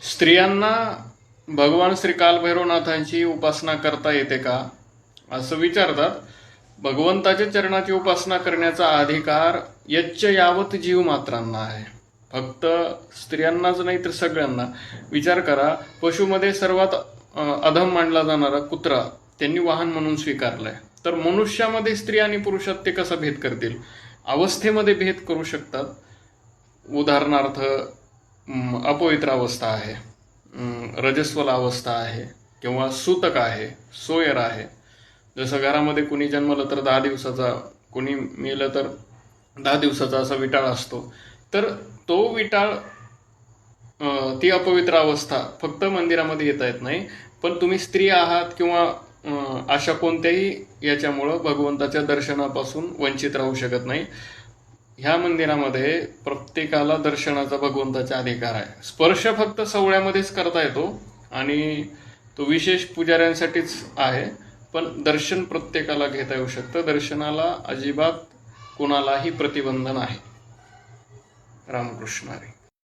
स्त्रियांना भगवान श्री कालभैरवनाथांची उपासना करता येते का असं विचारतात. भगवंताच्या चरणाची उपासना करण्याचा अधिकार यच्च यावत जीव मात्रांना आहे. फक्त स्त्रियांनाच नाही तर सगळ्यांना. विचार करा, पशुमध्ये सर्वात अधम मानला जाणारा कुत्रा त्यांनी वाहन म्हणून स्वीकारलाय, तर मनुष्यामध्ये स्त्री आणि पुरुषात ते कसा भेद करतील? अवस्थेमध्ये भेद करू शकतात. उदाहरणार्थ अपवित्र अवस्था आहे, रजस्वल अवस्था आहे, किंवा सूतक आहे, सोयर आहे. जसं घरामध्ये कुणी जन्मलं तर 10 दिवसाचा, कुणी मेलं तर 10 दिवसाचा असा विटाळ असतो. तर तो विटाळ, ती अपवित्र अवस्था फक्त मंदिरामध्ये येता येत नाही. पण तुम्ही स्त्री आहात किंवा अशा कोणत्याही याच्यामुळं भगवंताच्या दर्शनापासून वंचित राहू शकत नाही. ह्या मंदिरामध्ये प्रत्येकाला दर्शनाचा भगवंताचा अधिकार आहे. स्पर्श फक्त सोहळ्यामध्येच करता येतो आणि तो विशेष पुजाऱ्यांसाठीच आहे. पण दर्शन प्रत्येकाला घेता येऊ शकतं. दर्शनाला अजिबात कुणालाही प्रतिबंध नाही. रामकृष्ण हरी.